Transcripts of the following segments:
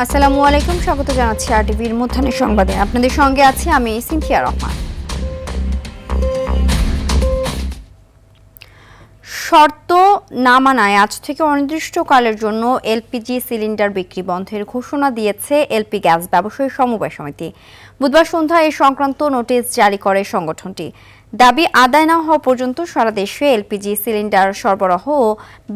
আসসালামু আলাইকুম, স্বাগত জানাচ্ছি আরটিভির মধ্যাহ্নের সংবাদে। আপনাদের সঙ্গে আছি আমি সিনথিয়া রহমান। শর্ত না মানায় আজ থেকে অনির্দিষ্টকালের জন্য এলপিজি সিলিন্ডার বিক্রি বন্ধের ঘোষণা দিয়েছে এলপি গ্যাস ব্যবসায়ী সমবায় সমিতি। বুধবার সন্ধ্যায় এই সংক্রান্ত নোটিশ জারি করে সংগঠনটি। দাবি আদায় না হওয়া পর্যন্ত সারা দেশে এলপিজি সিলিন্ডার সরবরাহ ও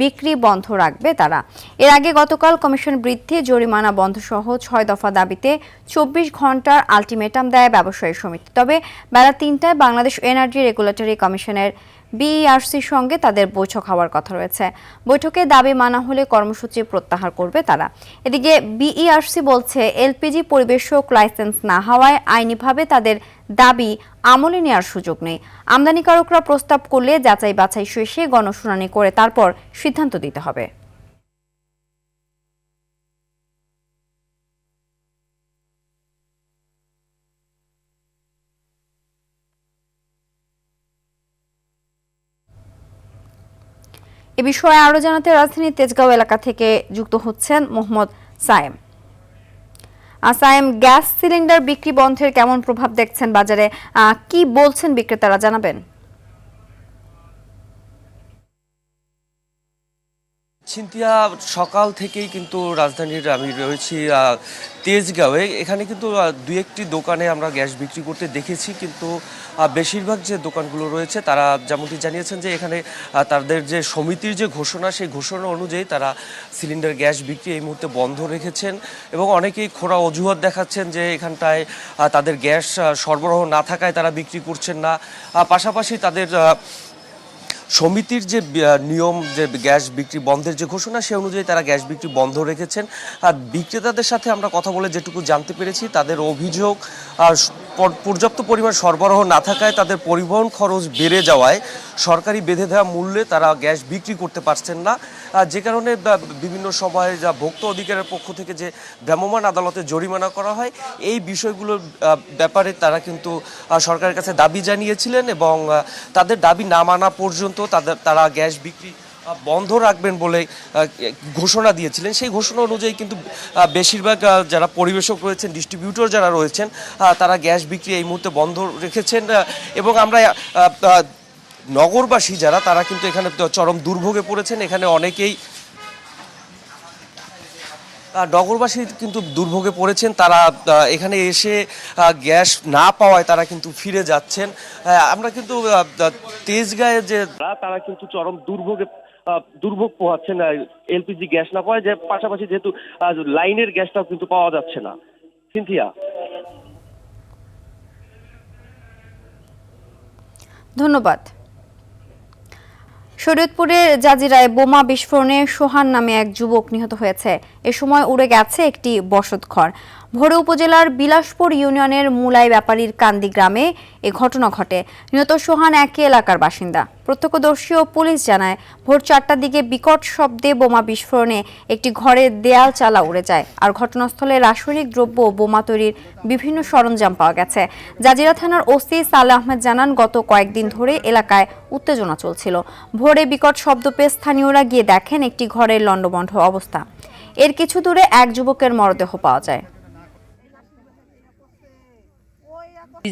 বিক্রি বন্ধ রাখবে তারা। এর আগে গতকাল কমিশন বৃদ্ধি, জরিমানা বন্ধ সহ 6 দফা দাবিতে 24 ঘন্টার আলটিমেটাম দেয় ব্যবসায়ী সমিতি। তবে বেলা 3টায় বাংলাদেশ এনার্জি রেগুলেটরি কমিশনের বিইআরসির সঙ্গে তাদের বৈঠক হওয়ার কথা রয়েছে। বৈঠকে দাবি মানা হলে কর্মসূচি প্রত্যাহার করবে তারা। এদিকে বিইআরসি বলছে, এলপিজি পরিবেশক লাইসেন্স না হওয়ায় আইনিভাবে তাদের দাবি আমলে নেওয়ার সুযোগ নেই। আমদানিকারকরা প্রস্তাব করলে যাচাই বাছাই শেষে গণশুনানি করে তারপর সিদ্ধান্ত দিতে হবে। এ বিষয়ে আরো জানাতে রাজধানীর তেজগাঁও এলাকা থেকে যুক্ত হচ্ছেন মোহাম্মদ সায়েম। সায়েম, গ্যাস সিলিন্ডার বিক্রি বন্ধের কেমন প্রভাব দেখছেন বাজারে, কি বলছেন বিক্রেতারা, জানাবেন? সিনথিয়া, সকাল থেকেই কিন্তু রাজধানীর আমি রয়েছি তেজগাঁওয়ে। এখানে কিন্তু দুই একটি দোকানে আমরা গ্যাস বিক্রি করতে দেখেছি, কিন্তু বেশিরভাগ যে দোকানগুলো রয়েছে তারা যেমনটি জানিয়েছেন যে এখানে তাদের যে সমিতির যে ঘোষণা, সেই ঘোষণা অনুযায়ী তারা সিলিন্ডার গ্যাস বিক্রি এই মুহূর্তে বন্ধ রেখেছেন এবং অনেকেই খোঁড়া অজুহাত দেখাচ্ছেন যে এখানটায় তাদের গ্যাস সরবরাহ না থাকায় তারা বিক্রি করছেন না। পাশাপাশি তাদের সমিতির যে নিয়ম, যে গ্যাস বিক্রি বন্ধের যে ঘোষণা, সে অনুযায়ী তারা গ্যাস বিক্রি বন্ধ রেখেছেন। আর বিক্রেতাদের সাথে আমরা কথা বলে যেটুকু জানতে পেরেছি, তাদের অভিযোগ পর্যাপ্ত পরিমাণ সরবরাহ না থাকায় তাদের পরিবহন খরচ বেড়ে যাওয়ায় সরকারি বেঁধে দেওয়া মূল্যে তারা গ্যাস বিক্রি করতে পারছেন না, যে কারণে বিভিন্ন সময় যা ভোক্তা অধিকারের পক্ষ থেকে যে ভ্রাম্যমাণ আদালতে জরিমানা করা হয়, এই বিষয়গুলোর ব্যাপারে তারা কিন্তু সরকারের কাছে দাবি জানিয়েছিলেন এবং তাদের দাবি না মানা পর্যন্ত তারা গ্যাস বিক্রি বন্ধ রাখবেন বলে ঘোষণা দিয়েছিলেন। সেই ঘোষণা অনুযায়ী কিন্তু বেশিরভাগ যারা পরিবেশক রয়েছেন, ডিস্ট্রিবিউটর যারা রয়েছেন, তারা গ্যাস বিক্রি এই মুহূর্তে বন্ধ রেখেছেন এবং আমরা নগরবাসী যারা, তারা কিন্তু এখানে চরম দুর্ভোগে পড়েছেন। এখানে অনেকেই নগরবাসী কিন্তু দুর্ভোগে পড়েছেন। তারা এখানে এসে গ্যাস না পাওয়ায় তারা কিন্তু ফিরে যাচ্ছেন। আমরা কিন্তু তেজগাঁয়ে যে তারা কিন্তু চরম দুর্ভোগ পোহাচ্ছেন এলপিজি গ্যাস না পাওয়ায়, যে পাশাপাশি যেহেতু লাইনের গ্যাসটাও কিন্তু পাওয়া যাচ্ছে না। সিনথিয়া, ধন্যবাদ। শরীয়তপুরের জাজিরায় বোমা বিস্ফোরণে সোহান নামে এক যুবক নিহত হয়েছে। এ সময় উড়ে গেছে একটি বসতঘর। ভোরে উপজেলার বিলাসপুর ইউনিয়নের মুলাই ব্যাপারীর কান্দি গ্রামে এ ঘটনা ঘটে। নিহত সোহান একই এলাকার বাসিন্দা। প্রত্যক্ষদর্শী ও পুলিশ জানায়, ভোর 4টার দিকে বিকট শব্দে বোমা বিস্ফোরণে একটি ঘরের দেয়াল চালা উড়ে যায়। আর ঘটনাস্থলে রাসায়নিক দ্রব্য ও বোমা তৈরির বিভিন্ন সরঞ্জাম পাওয়া গেছে। জাজিরা থানার ওসি সালেহ আহমেদ জানান, গত কয়েকদিন ধরে এলাকায় উত্তেজনা চলছিল। ভোরে বিকট শব্দ পেয়ে স্থানীয়রা গিয়ে দেখেন একটি ঘরের লণ্ডভণ্ড অবস্থা। এর কিছু দূরে এক যুবকের মরদেহ পাওয়া যায়।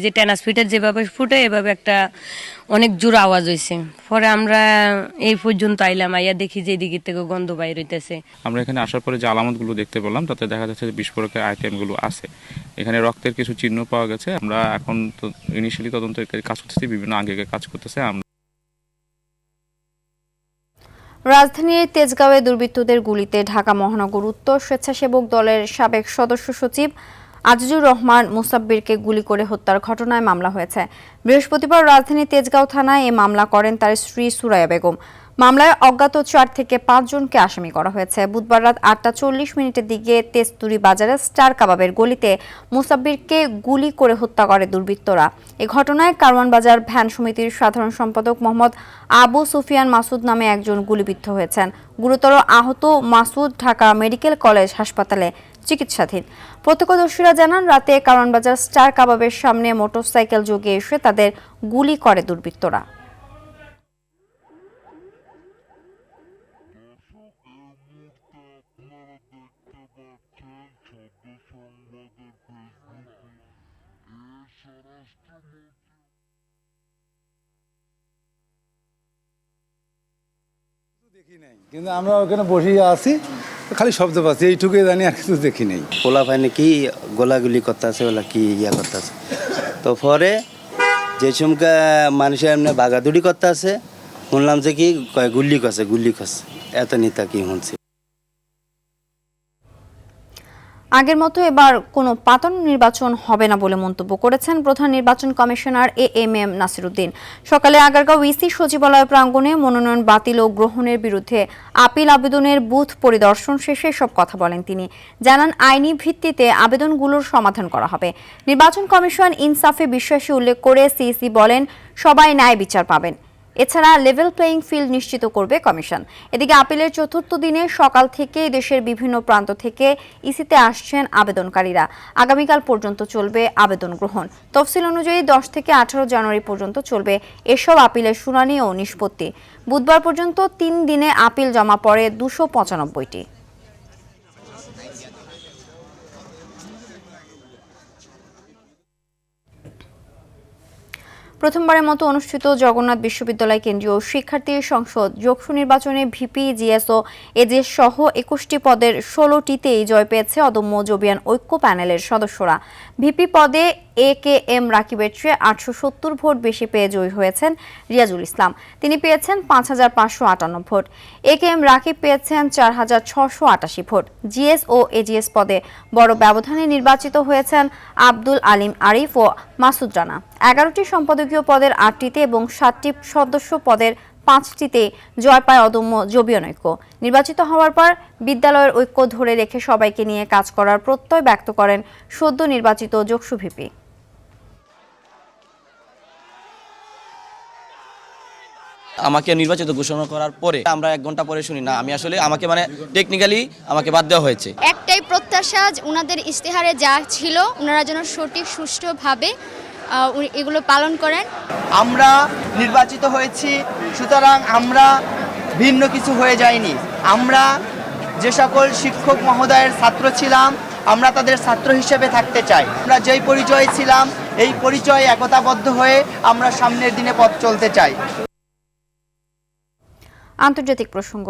যে ট্রান্সমিটার যেভাবে ফুটে, এভাবে একটা অনেক জোর আওয়াজ হয়েছে। পরে আমরা এই পর্যন্ত আইলাম, আইয়া দেখি যে এদিকে থেকে গন্ধ বাইর হইতেছে। আমরা এখানে আসার পরে যে আলামতগুলো দেখতে পেলাম, তাতে দেখা যাচ্ছে যে বিস্ফোরকের আইটেমগুলো আছে। এখানে রক্তের কিছু চিহ্ন পাওয়া গেছে। আমরা এখন তো ইনিশিয়ালি তদন্তকারী কাজ করতেছি, বিভিন্ন আঙ্গিকে কাজ করতেছে। রাজধানীর তেজগাঁওয়ে দুর্বৃত্তদের গুলিতে ঢাকা মহানগর উত্তর স্বেচ্ছাসেবক দলের সাবেক সদস্য সচিব আজিজুর রহমান মুসাব্বিরকে গুলি করে হত্যার ঘটনায় মামলা হয়েছে। বৃহস্পতিবার রাজধানীর তেজগাঁও থানায় এ মামলা করেন তার স্ত্রী সুরাইয়া বেগম। মামলায় অজ্ঞাত 4 থেকে 5 জনকে আসামি করা হয়েছে। বুধবার রাত 8টা 40 দিকে তেজতুরি বাজারে স্টার কাবাবের গলিতে মুসাব্বিরকে গুলি করে হত্যা করে দুর্বৃত্তরা। এ ঘটনায় কারওয়ান বাজার ভ্যান সমিতির সাধারণ সম্পাদক মোহাম্মদ আবু সুফিয়ান মাসুদ নামে একজন গুলিবিদ্ধ হয়েছেন। গুরুতর আহত মাসুদ ঢাকা মেডিকেল কলেজ হাসপাতালে চিকিৎসাধীন। প্রত্যক্ষদর্শীরা জানান, রাতে কারওয়ান বাজার স্টার কাবাবের সামনে মোটরসাইকেল যোগে এসে তাদের গুলি করে দুর্বৃত্তরা। দেখি নাই, কিন্তু আমরা ওখানে বসে আছি, খালি শব্দ পাচ্ছি, এইটুকুই জানি, আর কিছু দেখি নেই। পোলা পাইনি কি গোলাগুলি করতে আছে, ওলা কি ইয়া করতে আছে। তো পরে যে সময় মানুষের এমনি বাগাদুড়ি করতে আছে, শুনলাম যে কি গুল্লি খসে এত নিতা কি শুনছি। আগের মতো এবার কোনো পাতানো নির্বাচন হবে না বলে মন্তব্য করেছেন প্রধান নির্বাচন কমিশনার এএমএম নাসিরউদ্দিন। সকালে আগারগাঁও ইসি সচিবালয় প্রাঙ্গণে মনোনয়ন বাতিল ও গ্রহণের বিরুদ্ধে আপিল আবেদনের বুথ পরিদর্শন শেষে সব কথা বলেন তিনি। জানান, আইনি ভিত্তিতে আবেদনগুলোর সমাধান করা হবে। নির্বাচন কমিশন ইনসাফে বিশ্বাসী উল্লেখ করে সিইসি বলেন, সবাই ন্যায় বিচার পাবেন। এছাড়া লেভেল প্লেইং ফিল্ড নিশ্চিত করবে কমিশন। এদিকে আপিলের চতুর্থ দিনে সকাল থেকে দেশের বিভিন্ন প্রান্ত থেকে ইসিতে আসছেন আবেদনকারীরা। আগামীকাল পর্যন্ত চলবে আবেদন গ্রহণ। তফসিল অনুযায়ী 10 থেকে 18 জানুয়ারি পর্যন্ত চলবে এসব আপিলের শুনানি ও নিষ্পত্তি। বুধবার পর্যন্ত 3 দিনে আপিল জমা পড়ে 295টি। প্রথমবারের মতো অনুষ্ঠিত জগন্নাথ বিশ্ববিদ্যালয় কেন্দ্রীয় শিক্ষার্থী সংসদ যোগসু নির্বাচনে ভিপি, জিএস ও এজিএস সহ 21টি পদের 16টিতেই জয় পেয়েছে অদম্য জবিয়ান ঐক্য প্যানেলের সদস্যরা। ভিপি পদে একেএম রাকিবের চেয়ে 870 ভোট বেশি পেয়ে জয়ী হয়েছেন রিয়াজুল ইসলাম। তিনি পেয়েছেন 5558 ভোট। একেএম রাকিব পেয়েছেন 4688 ভোট। জিএস ও এজিএস পদে বড় ব্যবধানে নির্বাচিত হয়েছেন আব্দুল আলিম আরিফ ও মাসুদ রানা। 11টি সম্পাদকীয় পদের 8টিতে এবং 7টি সদস্য পদের 5টিতে জয় পায় অদম্য জবিয়ান ঐক্য। নির্বাচিত হওয়ার পর বিদ্যালয়ের ঐক্য ধরে রেখে সবাইকে নিয়ে কাজ করার প্রত্যয় ব্যক্ত করেন সদ্য নির্বাচিত যোগসু ভিপি। আমাকে নির্বাচিত ঘোষণা করার পরে আমরা 1 ঘন্টা পরে শুনি না, আমি আসলে আমাকে টেকনিক্যালি আমাকে বাদ দেওয়া হয়েছে। একটাই প্রত্যাশা, ওনাদের ইশতেহারে যা ছিল ওনারা যেন সঠিক সুষ্ঠুভাবে এগুলো পালন করেন। আমরা নির্বাচিত হয়েছি, সুতরাং আমরা ভিন্ন কিছু হয়ে যাইনি। আমরা যে সকল শিক্ষক মহোদয়ের ছাত্র ছিলাম, আমরা তাদের ছাত্র হিসেবে থাকতে চাই। আমরা যেই পরিচয়ে ছিলাম, এই পরিচয়ে একতাবদ্ধ হয়ে আমরা সামনের দিনে পথ চলতে চাই। আন্তর্জাতিক প্রসঙ্গ।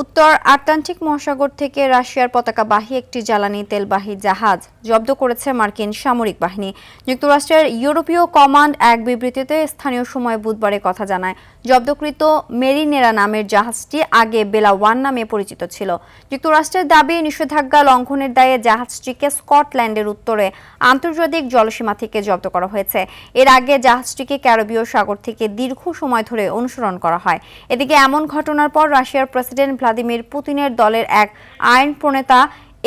উত্তর আটলান্টিক মহাসাগর থেকে রাশিয়ার পতাকাবাহী একটি জ্বালানি তেলবাহী জাহাজ জব্দ করেছে মার্কিন সামরিক বাহিনী। যুক্তরাষ্ট্রের ইউরোপীয় কমান্ড এক বিবৃতিতে স্থানীয় সময় বুধবারে কথা জানায়, জব্দকৃত মেরিনেরা নামের জাহাজটি আগে বেলা 1 নামে পরিচিত ছিল। যুক্তরাষ্ট্রের দাবি, নিষেধাজ্ঞা লঙ্ঘনের দায়ে জাহাজটিকে স্কটল্যান্ডের উত্তরে আন্তর্জাতিক জলসীমা থেকে জব্দ করা হয়েছে। এর আগে জাহাজটিকে ক্যারিবীয় সাগর থেকে দীর্ঘ সময় ধরে অনুসরণ করা হয়। এদিকে এমন ঘটনার পর রাশিয়ার প্রেসিডেন্ট ভ্লাদিমির পুতিনের দলের এক আইন প্রণেতা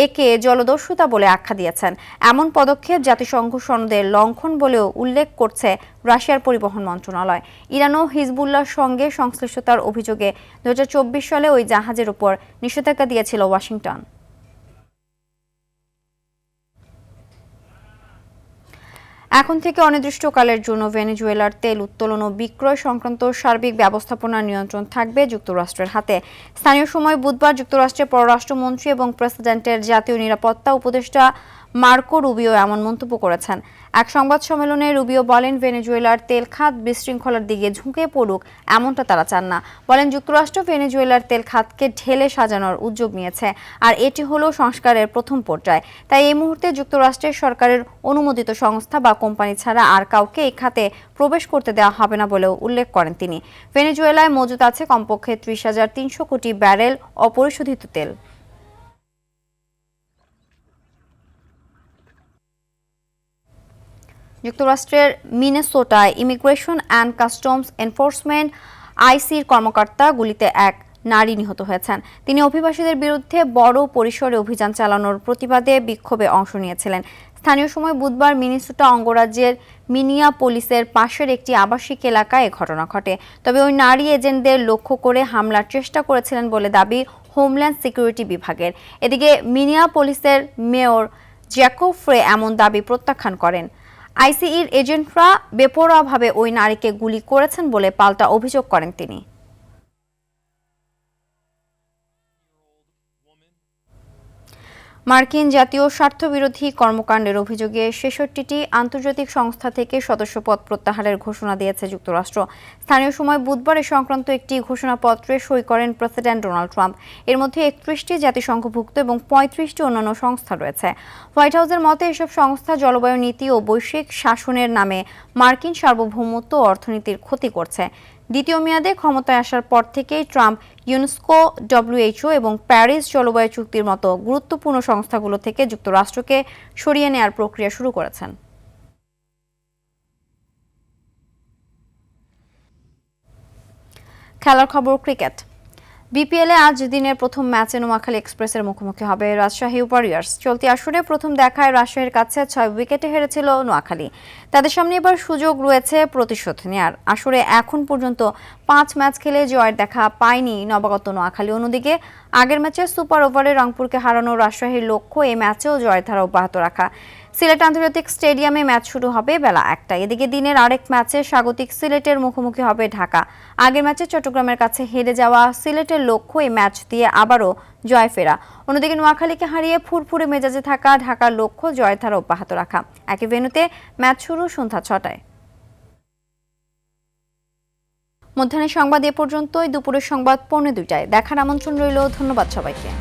একে জলদস্যুতা বলে আখ্যা দিয়েছেন। এমন পদক্ষেপ জাতিসংঘ সনদের লঙ্ঘন বলেও উল্লেখ করছে রাশিয়ার পরিবহন মন্ত্রণালয়। ইরান ও হিজবুল্লাহর সঙ্গে সংশ্লিষ্টতার অভিযোগে 2024 সালে ওই জাহাজের উপর নিষেধাজ্ঞা দিয়েছিল ওয়াশিংটন। এখন থেকে অনির্দিষ্টকালের জন্য ভেনেজুয়েলার তেল উত্তোলন ও বিক্রয় সংক্রান্ত সার্বিক ব্যবস্থাপনা নিয়ন্ত্রণ থাকবে যুক্তরাষ্ট্রের হাতে। স্থানীয় সময় বুধবার যুক্তরাষ্ট্রের পররাষ্ট্রমন্ত্রী এবং প্রেসিডেন্টের জাতীয় নিরাপত্তা উপদেষ্টা মার্কো রুবিও এমন মন্তব্য করেছেন। এক সংবাদ সম্মেলনে রুবিও বলেন, ভেনেজুয়েলার তেল খাত বিশৃঙ্খলার দিকে ঝুঁকে পড়ুক এমনটা তারা চান না। বলেন, যুক্তরাষ্ট্র ভেনেজুয়েলার তেল খাতকে ঢেলে সাজানোর উদ্যোগ নিয়েছে, আর এটি হলো সংস্কারের প্রথম পর্যায়। তাই এই মুহূর্তে যুক্তরাষ্ট্রের সরকারের অনুমোদিত সংস্থা বা কোম্পানি ছাড়া আর কাউকে এই খাতে প্রবেশ করতে দেওয়া হবে না বলেও উল্লেখ করেন তিনি। ভেনেজুয়েলায় মজুত আছে কমপক্ষে 30,300 কোটি ব্যারেল অপরিশোধিত তেল। যুক্তরাষ্ট্রের মিনেসোটায় ইমিগ্রেশন অ্যান্ড কাস্টমস এনফোর্সমেন্ট আইসির কর্মকর্তা গুলিতে এক নারী নিহত হয়েছেন। তিনি অভিবাসীদের বিরুদ্ধে বড় পরিসরে অভিযান চালানোর প্রতিবাদে বিক্ষোভে অংশ নিয়েছিলেন। স্থানীয় সময় বুধবার মিনেসোটা অঙ্গরাজ্যের মিনিয়াপোলিসের পাশের একটি আবাসিক এলাকায় এ ঘটনা ঘটে। তবে ওই নারী এজেন্টদের লক্ষ্য করে হামলার চেষ্টা করেছিলেন বলে দাবি হোমল্যান্ড সিকিউরিটি বিভাগের। এদিকে মিনিয়াপোলিসের মেয়র জ্যাকব ফ্রে এমন দাবি প্রত্যাখ্যান করেন। আইসিইর এজেন্টরা বেপরোয়াভাবে ওই নারীকে গুলি করেছেন বলে পাল্টা অভিযোগ করেন তিনি। মার্কিন জাতীয় স্বার্থবিরোধী কর্মকাণ্ডের অভিযোগে ৬৬টি আন্তর্জাতিক সংস্থা থেকে সদস্যপদ প্রত্যাহারের ঘোষণা দিয়েছে যুক্তরাষ্ট্র। স্থানীয় সময় বুধবার এ সংক্রান্ত একটি ঘোষণাপত্রে সই করেন প্রেসিডেন্ট ডোনাল্ড ট্রাম্প। এর মধ্যে ৩১টি জাতিসংঘভুক্ত এবং ৩৫টি অন্যান্য সংস্থা রয়েছে। হোয়াইট হাউসের মতে এসব সংস্থা জলবায়ু নীতি ও বৈশ্বিক শাসনের নামে মার্কিন সার্বভৌমত্ব ও অর্থনীতির ক্ষতি করছে। দ্বিতীয় মেয়াদে ক্ষমতায় আসার পর থেকেই ট্রাম্প ইউনেস্কো, ডব্লিউএইচও এবং প্যারিস জলবায়ু চুক্তির মতো গুরুত্বপূর্ণ সংস্থাগুলো থেকে যুক্তরাষ্ট্রকে সরিয়ে নেয়ার প্রক্রিয়া শুরু করেছেন। খেলার খবর ক্রিকেট। বিপিএলে আজ দিনের প্রথম ম্যাচে নোয়াখালী এক্সপ্রেসের মুখোমুখি হবে রাজশাহী ওয়ারিয়র্স। চলতি আসরে প্রথম দেখায় রাজশাহীর কাছে ৬ উইকেটে হেরেছিল নোয়াখালী। তাদের সামনে এবার সুযোগ রয়েছে প্রতিশোধ নেয়ার। আসরে এখন পর্যন্ত ৫ ম্যাচ খেলে জয়ের দেখা পায়নি নবাগত নোয়াখালী। অন্যদিকে আগের ম্যাচে সুপার ওভারে রংপুরকে হারানো রাজশাহীর লক্ষ্য এই ম্যাচেও জয়ের ধারা অব্যাহত রাখা। সিলেট আন্তর্জাতিক স্টেডিয়ামে ম্যাচ শুরু হবে বেলা ১টায়। এদিকে দিনের আরেক ম্যাচে স্বাগতিক সিলেটের মুখোমুখি হবে ঢাকা। আগের ম্যাচে চট্টগ্রামের কাছে হেরে যাওয়া সিলেটের লক্ষ্য এই ম্যাচ দিয়ে আবারও জয় ফেরা। অন্যদিকে নোয়াখালীকে হারিয়ে ফুরফুরে মেজাজে থাকা ঢাকার লক্ষ্য জয়ের ধারা অব্যাহত রাখা। একই ভেন্যুতে ম্যাচ শুরু সন্ধ্যা ৬টায়। মধ্যাহ্নের সংবাদ এ পর্যন্তই। দুপুরের সংবাদ ১:২টায় দেখার আমন্ত্রণ রইল। ধন্যবাদ সবাইকে।